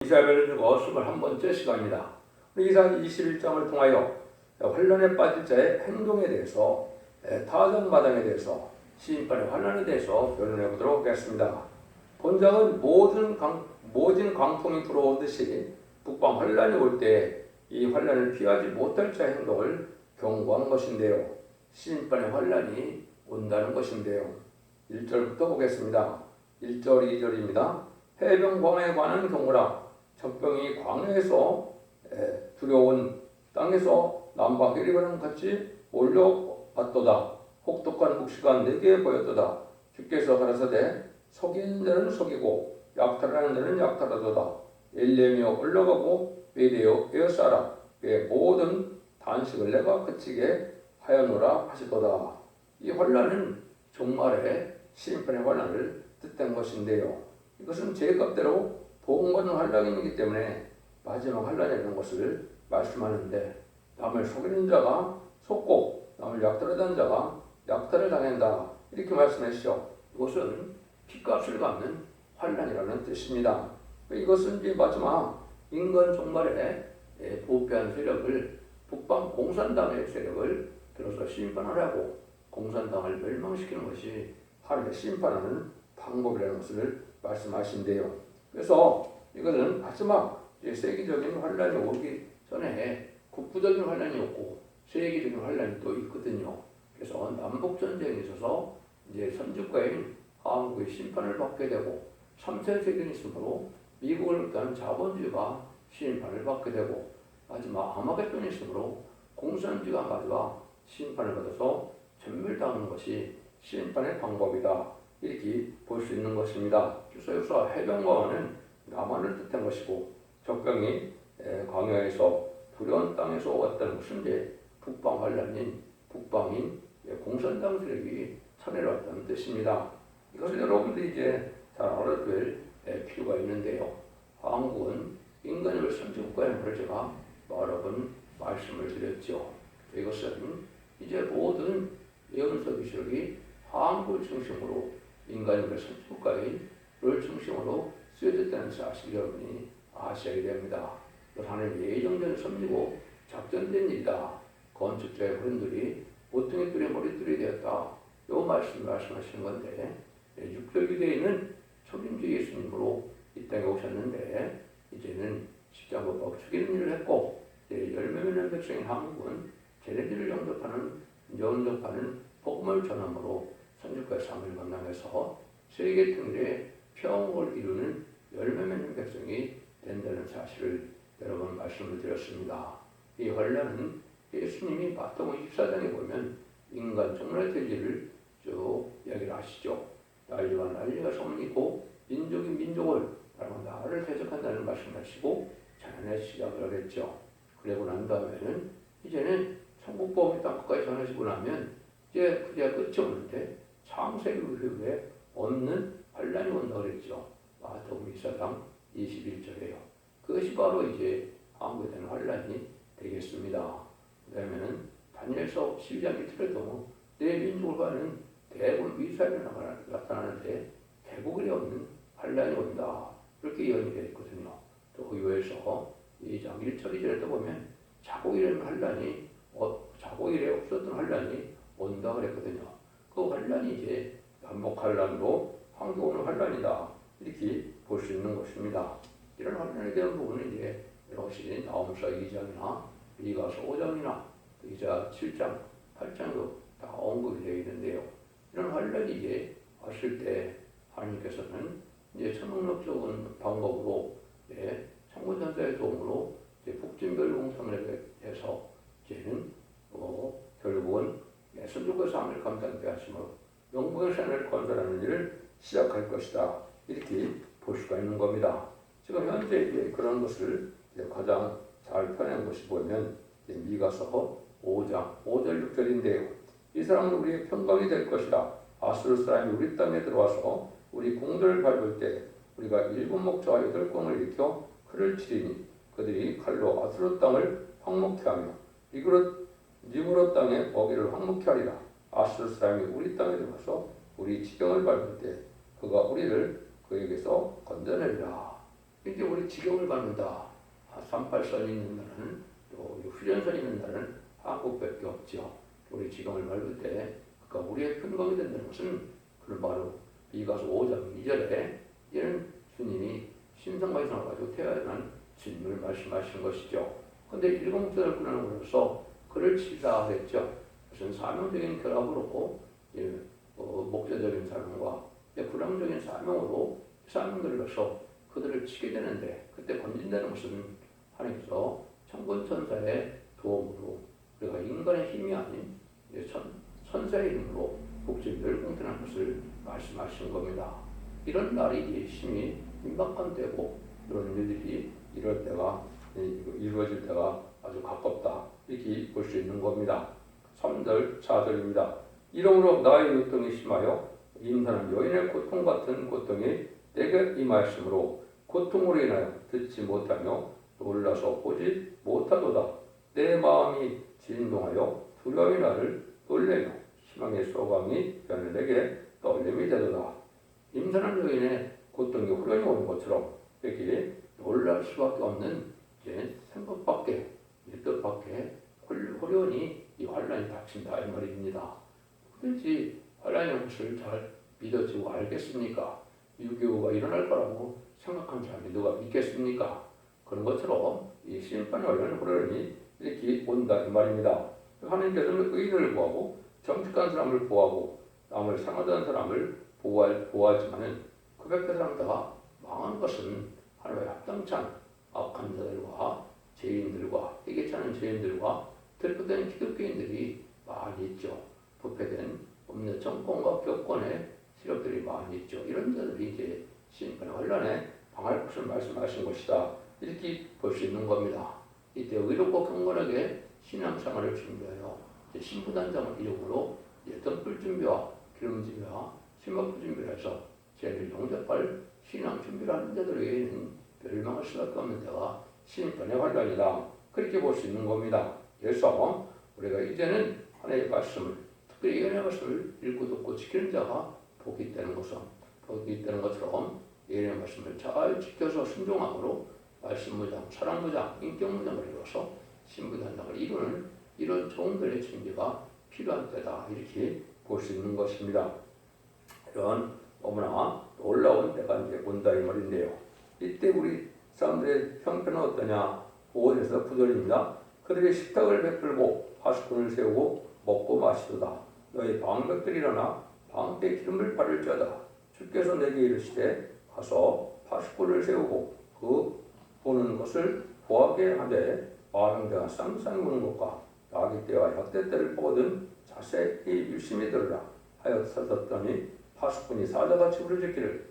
이사야를 읽고 21번째 시간입니다. 우리 이사야 21장을 통하여 환란에 빠질 자의 행동에 대해서, 타작마당에 대해서, 시인판의 환란에 대해서 변론해 보도록 하겠습니다. 본장은 모진 광풍이 불어오듯이 북방 환란이 올 때 이 환란을 피하지 못할 자의 행동을 경고한 것인데요. 시인판의 환란이 온다는 것인데요. 1절부터 보겠습니다. 1절, 2절입니다. 해변광에 관한 경우라. 적병이 광야에서 두려운 땅에서 남과 해리바람 같이 몰려왔도다. 혹독한 묵시가 내게 보였도다. 주께서 가라사대 속이는 자는 속이고 약탈하는 자는 약탈하도다. 엘레며 올라가고 베데어 에어싸라. 그 모든 단식을 내가 그치게 하여노라 하시도다. 이 환란은 종말의 시인판의 환란을 뜻한 것인데요. 이것은 제값대로 보응받는 환란이기 때문에 마지막 환란이라는 것을 말씀하는데, 남을 속이는 자가 속고 남을 약탈하는 자가 약탈을 당한다, 이렇게 말씀하시죠. 이것은 피값을 갚는 환란이라는 뜻입니다. 이것은 이제 마지막 인간 종말에 부패한 세력을, 북방 공산당의 세력을 들어서 심판을 하고 공산당을 멸망시키는 것이 하나님의 심판하는 방법이라는 것을 말씀하신대요. 그래서 이것은 마지막 세계적인 환란이 오기 전에 국부적인 환란이 없고 세계적인 환란이 또 있거든요. 그래서 남북 전쟁에 있어서 이제 선주국가인 한국의 심판을 받게 되고, 3차 세계는 있으므로 미국을 비롯한 자본주의가 심판을 받게 되고, 마지막 아마겟돈이 있으므로 공산주의가 마지막 심판을 받아서 전멸당하는 것이 심판의 방법이다, 이렇게 볼 수 있는 것입니다. 그래서 여기서 해변광은 남한을 뜻한 것이고, 적병이 광야에서 두려운 땅에서 왔다는 것은 이제 북방 환란인 북방인 공산당 세력이 쳐내려왔다는 뜻입니다. 이것을 여러분들이 이제 잘 알아둘 필요가 있는데요. 한국은 인간을 선진국가의 말을 제가 여러 번 말씀을 드렸죠. 이것은 이제 모든 예언서 기술이 한국을 중심으로 인간의 선진국가를 중심으로 쓰여졌다는 사실 여러분이 아셔야 됩니다. 하나님의 예정된 섭리고 작전된 일이다. 건축자의 어른들이 보통의 뚫에 머리뚫이 되었다. 이 말씀하시는 건데, 6절 유대인은 초림주 예수님으로 이 땅에 오셨는데, 이제는 십자가법 죽이는 일을 했고, 열매 맺는 백성인 한국은 제네들을 영접하는 복음을 전함으로 선주과의 삶을 감당해서 세계 통일의 평화를 이루는 열매 맺는 백성이 된다는 사실을 여러 번 말씀을 드렸습니다. 이 환란은 예수님이 마태복음 24장에 보면 인간 종말의 일을 쭉 이야기를 하시죠. 난리가 소문이고 민족이 민족을 나를 대적한다는 말씀을 하시고 자연의 시작을 하겠죠. 그리고 난 다음에는 이제는 천국복음이 땅끝까지 전하시고 나면 이제 그게 끝이 오는데 창세기 이후에 없는 환란이 온다고 그랬죠. 마태복음 24장 21절에요. 그것이 바로 이제 한국에 대한 환란이 되겠습니다. 그 다음에는 다니엘서 12장 밑으로도 내 민족을 가는 대부분 미사일이 나타나는데 대부분이 없는 환란이 온다, 이렇게 예언이 되어 있거든요. 또 그 이후에서 2장 1절 2절에도 보면 자국 이래 없었던 환란이 온다 그랬거든요. 그 환란이 이제 남북 환란으로 한국 오는 환란이다, 이렇게 볼 수 있는 것입니다. 이런 환란에 대한 부분은 이제 역시 나홈서 2장이나 미가서 5장이나 이자 7장, 8장도 다 언급이 되어 있는데요. 이런 환란이 이제 왔을 때 하나님께서는 이제 천문학적인 방법으로 천군전사의 도움으로 북진별 공성을 해서 이제는 결국은 선조의 삶을 감당케 하시므로 영광의 산을 건설하는 일을 시작할 것이다, 이렇게 볼 수가 있는 겁니다. 지금 현재 이제 그런 것을 이제 가장 잘 펴낸 것이 보면 미가서 5장 5절 6절인데요. 이 사람은 우리의 평강이 될 것이라. 아수르 사람이 우리 땅에 들어와서 우리 궁들을 밟을 때 우리가 7목자와 8공을 일으켜 그를 치리니 그들이 칼로 아수르 땅을 황목케 하며 니무롯 땅의 먹이를 황목케 하리라. 아수르 사람이 우리 땅에 들어와서 우리 지경을 밟을 때 그가 우리를 그에게서 건져내리라. 이제 우리 지경을 받는다. 38선이 있는 날은 또 휴전선이 있는 날은 한국밖에 없죠. 우리 지경을 밟을 때 그러니까 우리의 편곡이 된다는 것은 그런 바로 이가서 5장 2절에 이런 주님이 신성과신을 가지고 태어난 주님을 말씀하시는 것이죠. 그런데 일공전을 끊어놓으로써 그를 치다 했죠. 무슨 사명적인 결합으로 목재적인 사명과 불황적인 사명으로 사명들로서 그들을 치게 되는데 그때 건진다는 것은 하나님께서 천군천사의 도움으로 우리가 인간의 힘이 아닌 천사의 힘으로 국제별 공태하는 것을 말씀하시는 겁니다. 이런 날이 심히 임박한 때고 이런 일들이 이루어질 때가 아주 가깝다 이렇게 볼 수 있는 겁니다. 3절 4절입니다. 이러므로 나의 고통이 심하여 인사는 여인의 고통 같은 고통이 내게 임하였으므로 고통으로 인하여 듣지 못하며 놀라서 보지 못하도다. 내 마음이 진동하여 두려움이 나를 놀래며 희망의 소감이 변을 내게 떨림이 되도다. 임산한 여인의 고통이 후련이 오는 것처럼 여기 놀랄 수밖에 없는 생각밖에 뜻밖에 후련이 이 환란이 닥친다 이 말입니다. 그런지 환란의 것을 잘 믿어지고 알겠습니까? 6.25가 일어날 거라고 생각한 사람이 누가 믿겠습니까? 그런 것처럼 이 심판에 관련 후련이 이렇게 온다 이 말입니다. 하나님께서는 의인을 구하고 정직한 사람을 보호하고 남을 상하던 사람을 보호하지만은 그 백대 사람 다 망한 것은 하나님의 합당치 않은 악한 자들과 죄인들과 회개치 않은 죄인들과 들부된 기독교인들이 많이 있죠. 부패된 법률 정권과 교권의 세력들이 많이 있죠. 이런 자들이 이제 심판의 환란에 당할 것을 말씀하신 것이다. 이렇게 볼 수 있는 겁니다. 이때 의롭고 경건하게 신앙생활을 준비하여 신부단장을 이름으로 덤불 준비와 기름짐과 심박부 준비를 해서 죄를 용접할 신앙 준비를 하는 자들 외에는 멸망할 수밖에 없는 데가 심판의 환란이다. 그렇게 볼 수 있는 겁니다. 그래서 우리가 이제는 하나님의 말씀을 특별히 예언의 말씀을 읽고 듣고 지키는 자가 복이 있다는 것처럼 예언의 말씀을 잘 지켜서 순종함으로 말씀무장, 사랑무장, 인격무장을 이루어서 신부단장을 이루는 이런 종들의 준비가 필요한 때다 이렇게 볼 수 있는 것입니다. 이런 너무나 놀라운 때가 이제 온다 이 말인데요. 이때 우리 사람들의 형편은 어떠냐? 5절에서 9절입니다. 그들이 식탁을 베풀고 파수꾼을 세우고 먹고 마시도다. 너희 방백들이 일어나 방패 기름을 바를지어다. 주께서 내게 이르시되 가서 파수꾼을 세우고 그 보는 것을 보하게 하되 마병대가 쌍쌍이 우는 것과 나귀 떼와 약대 떼를 보거든 자세히 유심히 들으라 하여 서섰더니 파수꾼이 사자같이 부르짖기를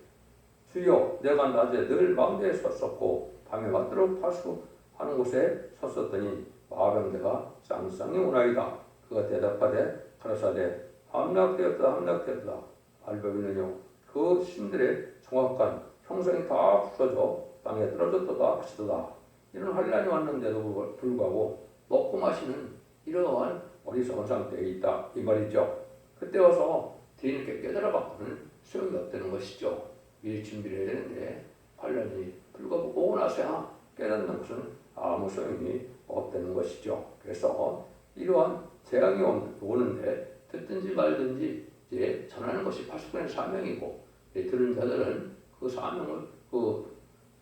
주여 내가 낮에 늘 망대에 섰었고 밤에 맞도록 파수하는 곳에 섰었더니 마병대가 쌍쌍이 오나이다. 그가 대답하되 가라사대 함락되었다 알법이는요 그 신들의 정확한 형성이 다 부서져 땅에 떨어졌도다 하시도다. 이런 환란이 왔는데도 불구하고 먹고 마시는 이러한 어리석은 상태에 있다 이 말이죠. 그때 와서 뒤늦게 깨달아갖고는 소용이 없다는 것이죠. 미리 준비를 해야 되는데 환란이 불가보고 오고 나서야 깨닫는 것은 아무 소용이 없다는 것이죠. 그래서 이러한 재앙이 오는데 듣든지 말든지 이제 전하는 것이 파수꾼의 사명이고 들은 자들은 그 사명을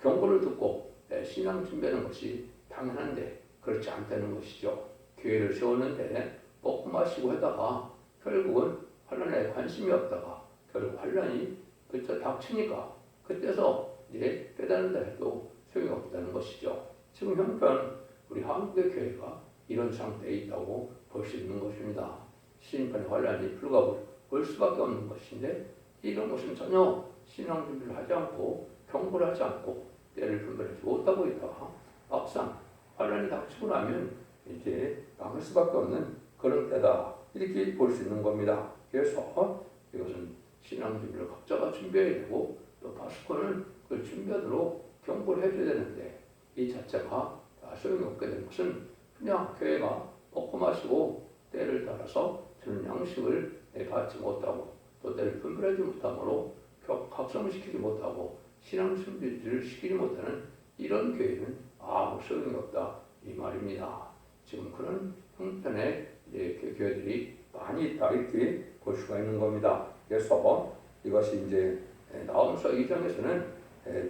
경고를 듣고 신앙 준비하는 것이 당연한데 그렇지 않다는 것이죠. 교회를 세웠는데 먹고 마시고 하다가 결국은 환란에 관심이 없다가 결국 환란이 그저 닥치니까 그때서 이제 깨닫는다 해도 소용이 없다는 것이죠. 지금 형편 우리 한국의 교회가 이런 상태에 있다고 볼 수 있는 것입니다. 심판의 환란이 불가볼 수밖에 없는 것인데 이런 것은 전혀 신앙 준비를 하지 않고 경고를 하지 않고 때를 분별하지 못하고 있다가 막상 환란이 닥치고 나면 이제 망할 수밖에 없는 그런 때다 이렇게 볼 수 있는 겁니다. 그래서 이것은 신앙 준비를 각자가 준비해야 되고 또 파수꾼은 그걸 준비하도록 경고를 해줘야 되는데 이 자체가 다 소용이 없게 된 것은 그냥 교회가 먹고 마시고 때를 따라서 주는 양식을 받지 못하고 또 때를 분별하지 못함으로 각성시키지 못하고 신앙 준비를 시키지 못하는 이런 교회는 아무 소용이 없다 이 말입니다. 지금 그런 형편의 교회들이 많이 있다 이렇게 볼 수가 있는 겁니다. 그래서 이것이 이제 나홈서 2장에서는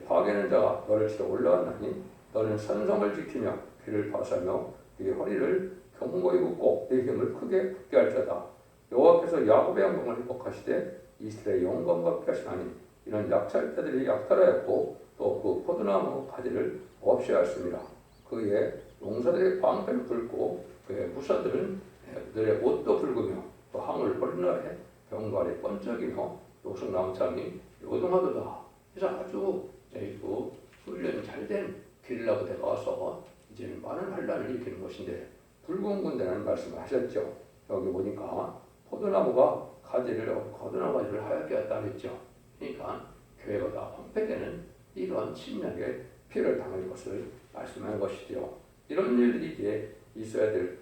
파괴하는 자가 너를 치러 올라왔나니 너는 선성을 지키며 귀를 파수하며 네 허리를 견고히 묶고 네 힘을 크게 굳게 할지어다. 여호와께서 야곱의 영광을 회복하시되 이스라엘의 영광과 함께 하시나니 이런 약탈 자들이 약탈하였고 또 그 포도나무 가지를 없이 하였습니다. 그의 용사들의 방패를 붉고 그의 무사들은 그들의 옷도 붉으며 또 항을 버린 날에 병갈이 번쩍이며 요승남창이 요동하도다. 그래서 아주 그 훈련이 잘된 게릴라 부대가 와서 이제는 많은 환란을 일으키는 것인데 붉은 군대라는 말씀을 하셨죠. 여기 보니까 포도나무 가지를 하얗게 했다 했죠. 그러니까 교회가 다 황폐되는 이런 침략에 피해를 당할 것을 말씀하는 것이죠. 이런 일들이 이제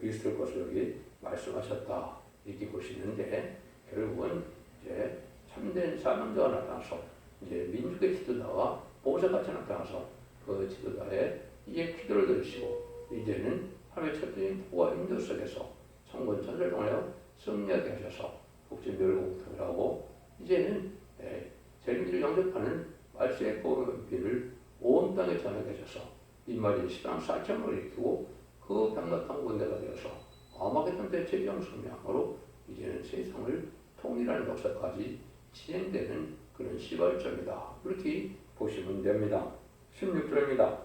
있을 것을 여기 말씀하셨다 이렇게 보시는데 결국은 이제 참된 사명자가 나타나서 이제 민족의 지도자와 보호자같이 나타나서 그 지도자의 이제 기도를 들으시고 이제는 하나님의 철저한 보호와 인도 속에서 천군 천사를 통하여 승리하게 하셔서 국제멸공통을 하고 이제는 재림들을 영접하는 말세의 복음을 온 땅에 전하게 하셔서 이 말이 시당 4천을 일으키고 그 백마탄 군대가 되어서 아마겟돈 때 최종 성명으로 이제는 세상을 통일하는 역사까지 진행되는 그런 시발점이다. 이렇게 보시면 됩니다. 16절입니다.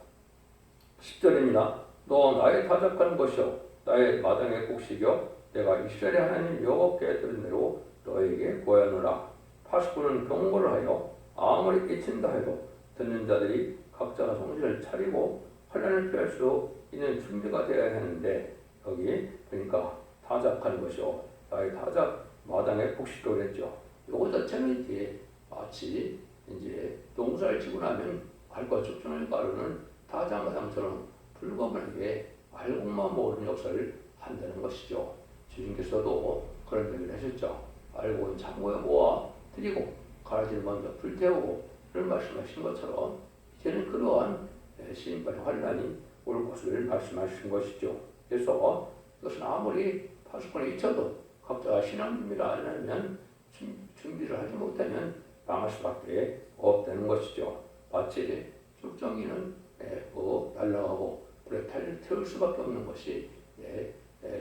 10절입니다. 너 나의 타작하는 것이요 나의 마당의 곡식이요 내가 이스라엘의 하나님 여호와께 들은 대로 너에게 고하노라. 파수꾼은 경고를 하여 아무리 끼친다 해도 듣는 자들이 각자가 정신을 차리고 환난을 피할 수 있는 준비가 되어야 하는데 여기 그러니까 타작하는 것이요 나의 타작 마당의 곡식이라고 그랬죠. 요거 자체는 이제 마치 이제 농사를 지고 나면 갈과 죽전을 가루는 타작마당처럼 불가분하게 알곡만 모으는 역사를 한다는 것이죠. 주님께서도 그런 얘기를 하셨죠. 알곡은 창고에 모아 드리고 가라지를 먼저 불태우고 이런 말씀하신 것처럼 이제는 그러한 시인간의 환란이 올 것을 말씀하신 것이죠. 그래서 이것은 아무리 파수꾼에 잊혀도 각자가 신앙 준비를 안 하면 준비를 하지 못하면 망할 수밖에 없다는 것이죠. 마치 쭉정이는 날아가고 불에 태울 수밖에 없는 것이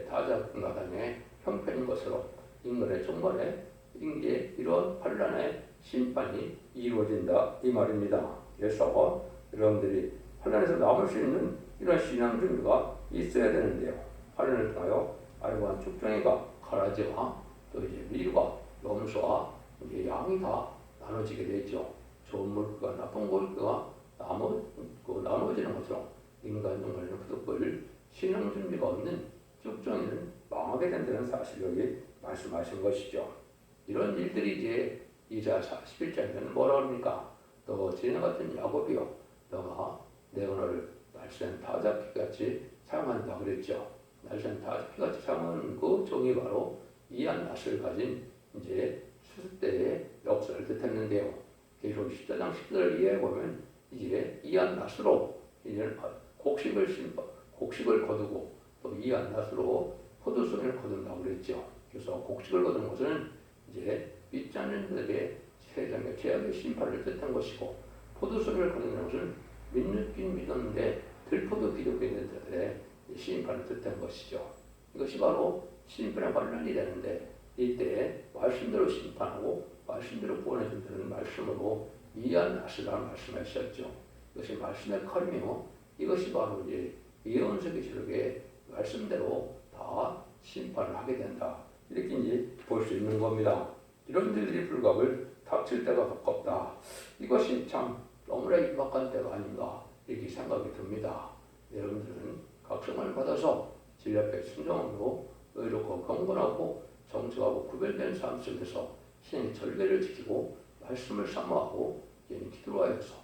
타작마당의 형편인 것으로 인간의 종말에 이제 이런 환란의 심판이 이루어진다 이 말입니다. 그래서 여러분들이 환란에서 남을 수 있는 이런 신앙 준비가 있어야 되는데요. 환란을 통하여 알고한 축정이가 가라지와 또 이제 밀과 염소와 이제 양이 다 나눠지게 되죠. 좋은 물기가 나쁜 물기가 나눠지는 것처럼 인간 정말은 그것을 신앙 준비가 없는 축정이는 망하게 된다는 사실 여기 말씀하신 것이죠. 이런 일들이 이제 이자 11장에는 뭐라 합니까? 너 지네 같은 야곱이여 너가 내 언어를 날쌘 타작기같이 사용한다 그랬죠. 날쌘 타작기같이 사용하는 그 종이 바로 이한 낫을 가진 이제 수습대의 역사를 뜻했는데요. 계속 14장 10절을 이해해보면 이제 이한 낫으로 이제 곡식을 거두고 또 이한 낫으로 포도송이를 거둔다고 그랬죠. 그래서 곡식을 거두는 것은 이제 믿지 않는 자들의 세상의 죄악의 심판을 뜻한 것이고 포도송이를 거두는 것은 믿긴 믿었는데 들포도 기독교인 자들의 심판을 뜻한 것이죠. 이것이 바로 심판의 환란이 되는데 이때 말씀대로 심판하고 말씀대로 구원해준다는 말씀으로 이해한 낫이라는 말씀하셨죠. 이것이 말씀의 칼이며 이것이 바로 이제 예언서기 기록의 말씀대로 다 심판을 하게 된다. 이렇게 이제 볼 수 있는 겁니다. 이런 일들이 불갑을 닥칠 때가 가깝다. 이것이 참 너무나 임박한 때가 아닌가 이렇게 생각이 듭니다. 여러분들은 각성을 받아서 진리앞에 순종함으로 의롭고 경건하고 정직하고 구별된 삶 속에서 신의 절개를 지키고 말씀을 사모하고 기도로 하여서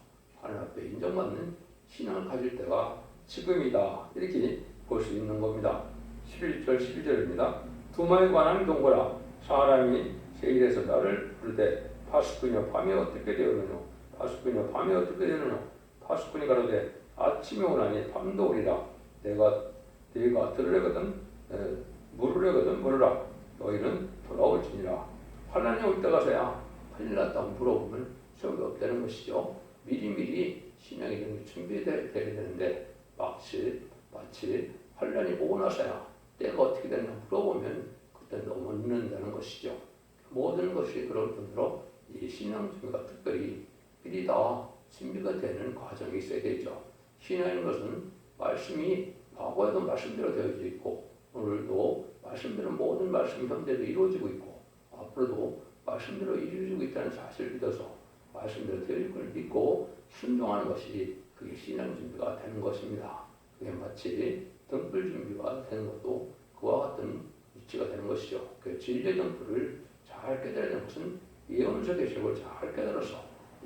하나님 앞에 인정받는 신앙을 가질 때가 지금이다. 이렇게 볼 수 있는 겁니다. 11절 12절입니다. 두마에 관한 경고라. 사람이 세일에서 나를 부르되 파수꾼이여 밤이 어떻게 되었느냐 파수꾼이여 밤이 어떻게 되느냐. 파수꾼이 가로되 아침이 오나니 밤도 오리라. 네가 들으려거든 물으려거든 물으라. 너희는 돌아올지니라. 환난이 올 때 가서야 큰일 났다고 물어보면 소용이 없다는 것이죠. 미리미리 신앙이 좀 준비되어야 되는데 마치 환난이 오고 나서야 때가 어떻게 되느냐 물어보면 그때 너무 늦는다는 것이죠. 모든 것이 그럴 뿐더러 이 신앙 준비가 특별히 미리 다 준비가 되는 과정이 있어야 되죠. 신앙인 것은 말씀이 과거에도 말씀대로 되어져 있고 오늘도 말씀대로 모든 말씀이 현재도 이루어지고 있고 앞으로도 말씀대로 이루어지고 있다는 사실을 믿어서 말씀대로 되어 있는 걸 믿고 순종하는 것이 그게 신앙 준비가 되는 것입니다. 그게 마치 등불 준비가 되는 것도 그와 같은 위치가 되는 것이죠. 그 진리의 등불을 잘 깨달아야 되는 것은 예언서 계시록을 잘 깨달아서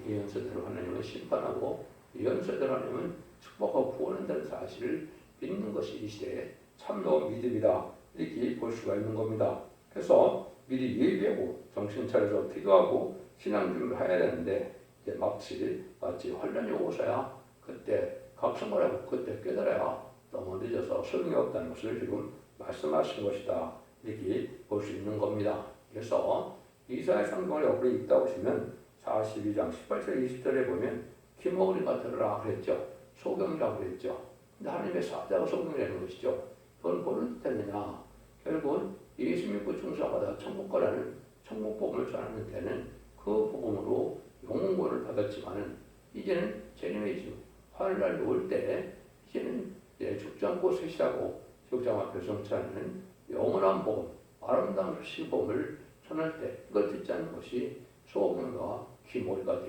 예언서대로 하나님은 심판하고 예언서대로 하나님은 축복하고 구원한다는 사실을 믿는 것이 이 시대의 참도 믿음이다. 이렇게 볼 수가 있는 겁니다. 그래서 미리 예비하고 정신 차려서 기도하고 신앙 준비를 해야 되는데 이제 마치 환란이 오고서야 그때 각성을 하고 그때 깨달아야 너무 늦어서 소용이 없다는 것을 지금 말씀하신 것이다. 이렇게 볼 수 있는 겁니다. 그래서 이사야 성경에 여기 있다 보시면 42장 18절 20절에 보면 기머리가 들으라 그랬죠. 소경이라고 그랬죠. 근데 하나님의 사자가 소경이라는 것이죠. 그건 뭐를 뜻하느냐. 결국은 예수 믿고 충성하다 천국 가라는 천국 복음을 전하는 데는 그 복음으로 영원권을 받았지만은 이제는 재림의 환란이 올 때 이제는 죽지 않고 셋이하고 죽지 않고 성취하는 영원한 복음, 아름다운 시복음을 전할 때 그걸 듣지 않는 것이 소경과 기머리가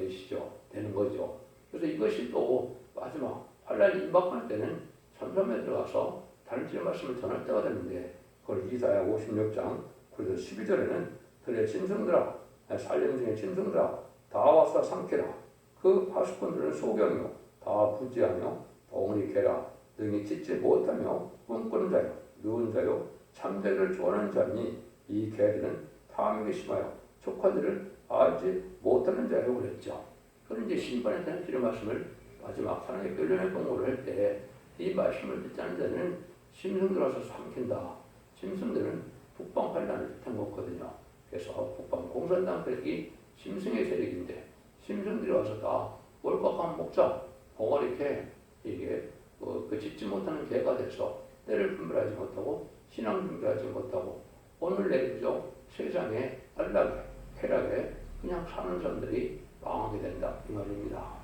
되는 거죠. 그래서 이것이 또 마지막 환란이 임박할 때는 전점에 들어가서 다른 말씀을 전할 때가 되는데 그걸 이사야 56장 그래서 12절에는 들의 짐승들아 살림 중에 짐승들아 다 와서 삼키라. 그 파수꾼들은 소경이요 다 부지하며 덩어리 개라. 능히 찢지 못하며 꿈꾸는 자요 누운 자요 참되기를 좋아하는 자니 이 개들은 탐욕이 심하여 촉하들을 알지 못하는 자요 그랬죠. 그런 이제 심판에 대한 필요 말씀을 마지막 하나님의 변론의 공고를 할 때 이 말씀을 듣지 않는 자는 짐승들 와서 삼킨다. 짐승들은 북방 환란을 뜻한 거거든요. 그래서 북방 공산당 세력이 짐승의 세력인데 짐승들이 와서 다 월박한 목자 봉어리 개 이게 그 짖지 못하는 개가 돼서 때를 분별하지 못하고 신앙 분별하지 못하고 오늘 내일죠 세상에 안락에 쾌락에 그냥 사는 사람들이 망하게 된다 이 말입니다.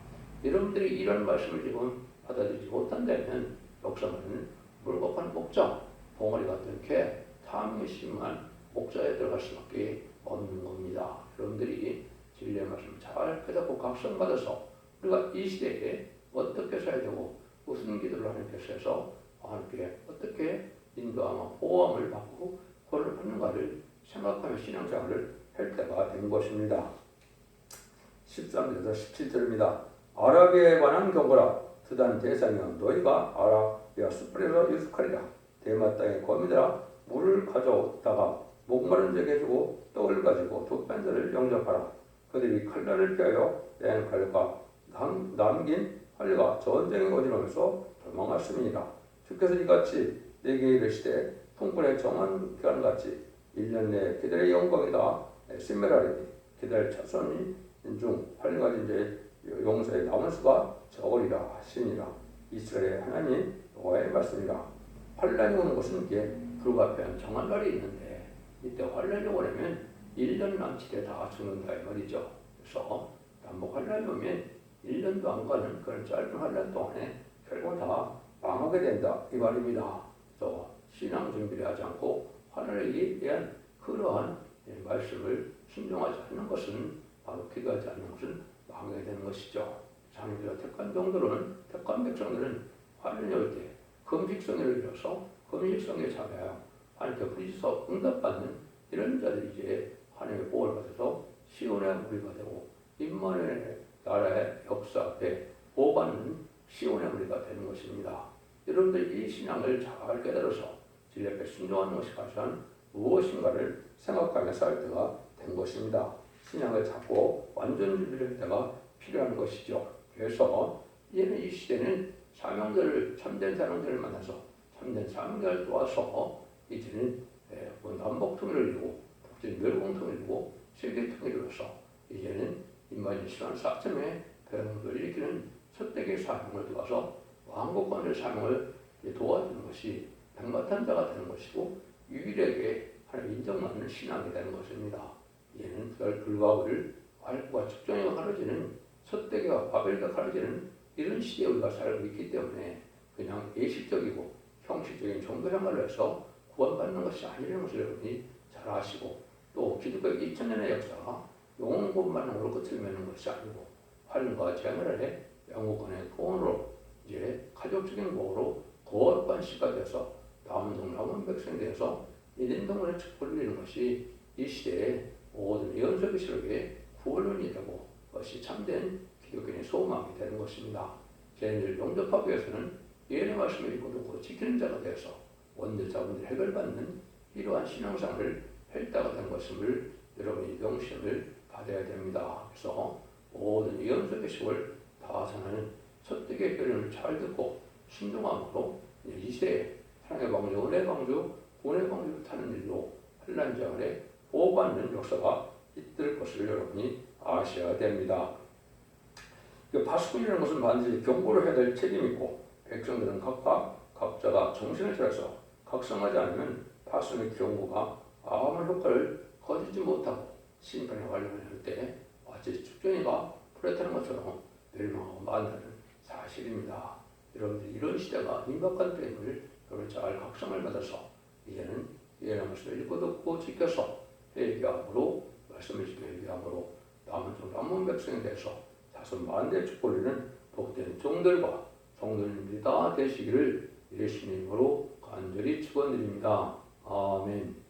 여러분들이 이런 말씀을 지금 받아들이지 못한다면 역사는 물박한 목자 봉어리 같은 개 탐욕이 심한 목자에 들어갈 수밖에 없는 겁니다. 여러분들이 진리의 말씀을 잘 깨닫고 각성받아서 우리가 이 시대에 어떻게 살아야 되고 무슨 기도를 하나님께서 해서 하나님께 어떻게 인도하며 보호함을 받고 그걸 하는가를 생각하며 신앙생활을 할 때가 된 것입니다. 13절에서 17절입니다. 아라비아에 관한 경고라. 드단 대상이여 너희가 아라비아 숯불에서 유숙하리라. 대마 땅의 거미들아 물을 가져다가 목마른 자에게 주고 떡을 가지고 두 밴드를 영접하라. 그들이 칼날을 피하여 뺀 칼과 남긴 활과 전쟁에 어지러면서 도망갔음이니라. 주께서 이같이 내게 이르시되 풍불의 정한 기간같이 1년 내에 그들의 영광이다 에스메라리니 그들 자손이 중 활 가진 자의 용서에 남은 수가 적으리라 하시니라. 이스라엘의 하나님 여호와의 말씀이라. 환란이 오는 것은 이게 불가피한 정한 날이 있는데 이때 환란이 오려면 1년 남짓에 다 죽는다 이 말이죠. 그래서 남북 환란이 오면 1년도 안 가는 그런 짧은 환란 동안에 결국은 다 망하게 된다 이 말입니다. 또 신앙 준비를 하지 않고 하늘에 대한 그러한 말씀을 순종하지 않는 것은 바로 기도하지 않는 것은 망하게 되는 것이죠. 자녀들과 택한 종들은 택한 백성들은 환란이 올 때 금식성회를 이뤄서 금식성회 참여하여 하나님께 부르셔서 응답받는 이런 자들이 이제 하나님의 복을 받아서 시온의 무리가 되고 임마누엘 나라의 역사 앞에 보호받는 시온의 무리가 되는 것입니다. 여러분들 이 신앙을 잘 깨달아서 진리 앞에 순종하는 것이 가장 무엇인가를 생각하며 살 때가 된 것입니다. 신앙을 잡고 완전 준비를 할 때가 필요한 것이죠. 그래서 이제는 이 시대는 사명자를 참된 사명자를 만나서 참된 사명자를 도와서 이제는 남북 통일을 이루고 북진 공통을 이루고 세계 통일을 이루어서 이제는 인간이 싫어하는 사점의 배움을 일으키는 선택의 사명을 도와서 왕국권의 사명을 도와주는 것이 백마탄자가 되는 것이고 유일하게 하나님 인정받는 신앙이 되는 것입니다. 이제는 불과를 알과 측정이 가려지는 섭대기와 바벨과 가려지는 이런 시대에 우리가 살고 있기 때문에 그냥 예식적이고 형식적인 종교 생활을 해서 구원받는 것이 아니라는 것을 여러분이 잘 아시고 또 기독교 2000년의 역사가 영혼 구원만으로 끝을 맺는 것이 아니고 환란과 재앙을 해 영혼권의 구원으로 이제 가족적인 구원으로 거룩한 씨가 되어서 남은 백성이 되어서 이den동문의 축복을 누리는 것이 이 시대의 모든 예언적인 시력의 구원론이 되고 그것이 참된 기독교인의 소망이 되는 것입니다. 제1 영접하기 위해서는 예언의 말씀을 읽고 듣고 지키는 자가 되어서 원죄 자본을 해결받는 이러한 신앙생활을 펼다가 된 것임을 여러분이 명심을 받아야 됩니다. 그래서 모든 예언적인 시를 다 전하는 설득의 표현을 잘 듣고 순종함으로 이 시대에 하나님의 방주, 은혜의 방주, 구원의 방주를 타는 일로 환난 자간에 보호받는 역사가 있을 것을 여러분이 아셔야 됩니다. 파수꾼이라는 것은 반드시 경고를 해야 될 책임이 있고 백성들은 각자가 정신을 차려서 각성하지 않으면 파수꾼의 경고가 아무런 효과를 거두지 못하고 심판의 관련을 할 때 마치 축전이가 불에 타는 것처럼 멸망하고 만다는 사실입니다. 여러분들 이런 시대가 임박한 때임을 여러분 잘 각성을 받아서 이제는 예언의 말씀을 읽고 듣고 지켜서 회개함으로 말씀을 지켜 회개함으로 남은 백성에 대해서 자손 만대의 축복을 누리는 복된 종들과 성도님들이 다 되시기를 예수님으로 간절히 축원드립니다. 아멘.